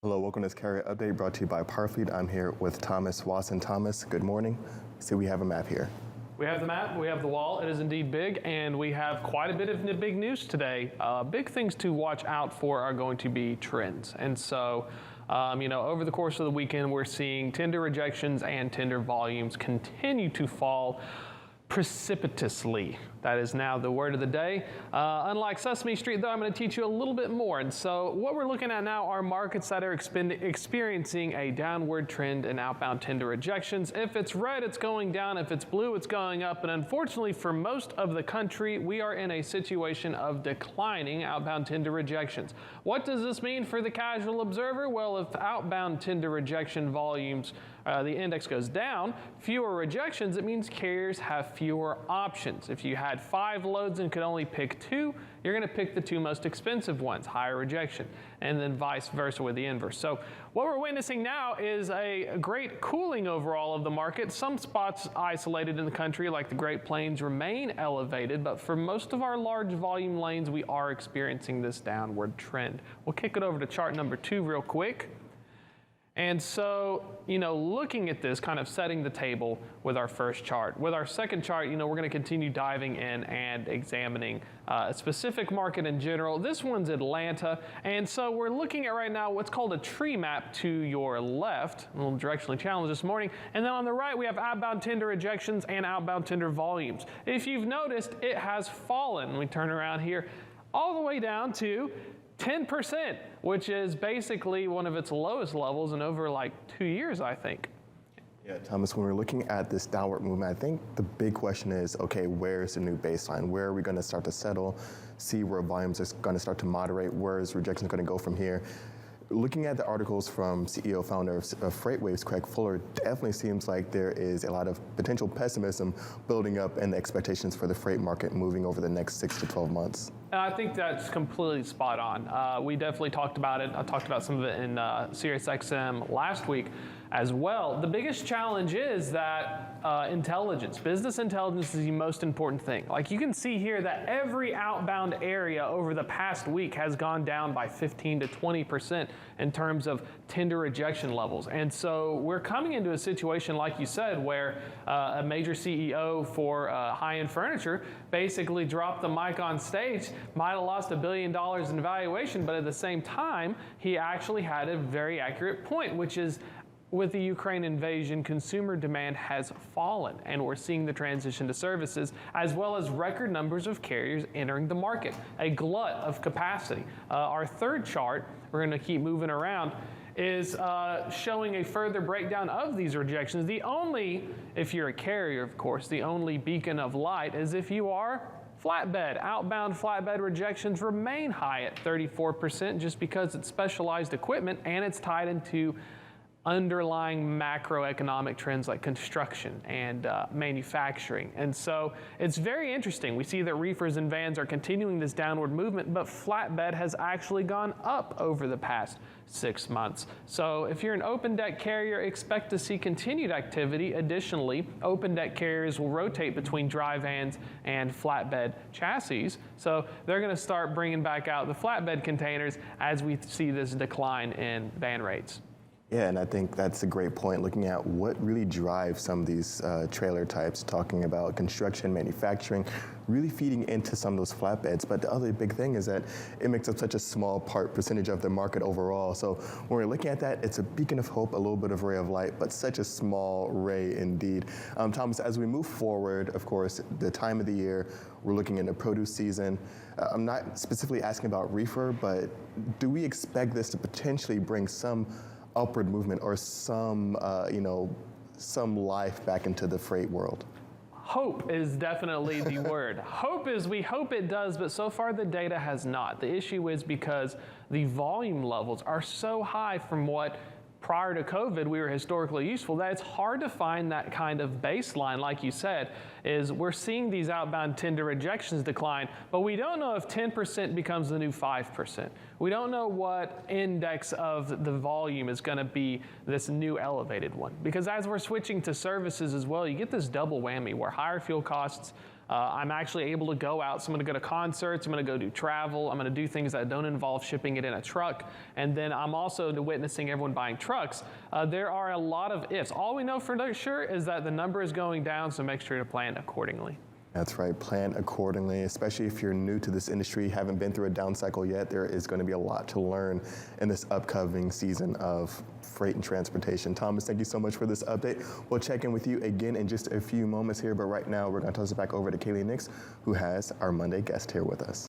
Hello, welcome to this carrier update brought to you by Parfleet. I'm here with Thomas Watson. Thomas, good morning. So we have a map here. We have the map, we have the wall. It is indeed big, and we have quite a bit of big news today. Big things to watch out for are going to be trends. And so, over the course of the weekend, we're seeing tender rejections and tender volumes continue to fall precipitously. That is now the word of the day. Unlike Sesame Street, though, I'm going to teach you a little bit more. And so what we're looking at now are markets that are experiencing a downward trend in outbound tender rejections. If it's red, it's going down. If it's blue, it's going up. And unfortunately, for most of the country, we are in a situation of declining outbound tender rejections. What does this mean for the casual observer? Well, if outbound tender rejection volumes, the index goes down, fewer rejections, it means carriers have fewer options. If you had 5 loads and could only pick 2, you're going to pick the 2 most expensive ones, higher rejection, and then vice versa with the inverse. So what we're witnessing now is a great cooling overall of the market. Some spots isolated in the country, like the Great Plains, remain elevated, but for most of our large volume lanes, we are experiencing this downward trend. We'll kick it over to chart number 2 real quick. And so, looking at this, kind of setting the table with our first chart. With our second chart, we're going to continue diving in and examining a specific market in general. This one's Atlanta. And so we're looking at right now what's called a tree map to your left, a little directionally challenged this morning. And then on the right, we have outbound tender rejections and outbound tender volumes. If you've noticed, it has fallen. We turn around here all the way down to 10%, which is basically one of its lowest levels in over like 2 years, I think. Yeah, Thomas, when we're looking at this downward movement, I think the big question is, okay, where's the new baseline? Where are we going to start to settle, see where volumes are going to start to moderate, where is rejection going to go from here? Looking at the articles from CEO founder of FreightWaves, Craig Fuller, definitely seems like there is a lot of potential pessimism building up in the expectations for the freight market moving over the next 6 to 12 months. I think that's completely spot on. We definitely talked about it. I talked about some of it in SiriusXM last week as well. The biggest challenge is that intelligence, business intelligence is the most important thing. Like you can see here that every outbound area over the past week has gone down by 15 to 20% in terms of tender rejection levels. And so we're coming into a situation, like you said, where a major CEO for high-end furniture basically dropped the mic on stage, might have lost $1 billion in valuation, but at the same time, he actually had a very accurate point, which is with the Ukraine invasion, consumer demand has fallen, and we're seeing the transition to services, as well as record numbers of carriers entering the market, a glut of capacity. Our third chart, we're going to keep moving around, is showing a further breakdown of these rejections. The only, if you're a carrier, of course, the only beacon of light is if you are flatbed. Outbound flatbed rejections remain high at 34% just because it's specialized equipment and it's tied into underlying macroeconomic trends like construction and manufacturing. And so it's very interesting. We see that reefers and vans are continuing this downward movement, but flatbed has actually gone up over the past 6 months. So if you're an open deck carrier, expect to see continued activity. Additionally, open deck carriers will rotate between dry vans and flatbed chassis. So they're going to start bringing back out the flatbed containers as we see this decline in van rates. Yeah, and I think that's a great point, looking at what really drives some of these trailer types, talking about construction, manufacturing, really feeding into some of those flatbeds. But the other big thing is that it makes up such a small percentage of the market overall. So when we're looking at that, it's a beacon of hope, a little bit of ray of light, but such a small ray indeed. Thomas, as we move forward, of course, the time of the year, we're looking into produce season. I'm not specifically asking about reefer, but do we expect this to potentially bring some upward movement or some life back into the freight world? Hope is definitely the word. Hope is, we hope it does, but so far the data has not. The issue is because the volume levels are so high from what prior to COVID we were historically useful that it's hard to find that kind of baseline, like you said, is we're seeing these outbound tender rejections decline, but we don't know if 10% becomes the new 5%. We don't know what index of the volume is going to be this new elevated one. Because as we're switching to services as well, you get this double whammy where higher fuel costs, I'm actually able to go out. So I'm going to go to concerts. I'm going to go do travel. I'm going to do things that don't involve shipping it in a truck. And then I'm also witnessing everyone buying trucks. There are a lot of ifs. All we know for sure is that the number is going down, so make sure to plan accordingly. That's right, plan accordingly, especially if you're new to this industry, haven't been through a down cycle yet. There is going to be a lot to learn in this upcoming season of freight and transportation. Thomas, thank you so much for this update. We'll check in with you again in just a few moments here, but right now we're going to toss it back over to Kaylee Nix, who has our Monday guest here with us.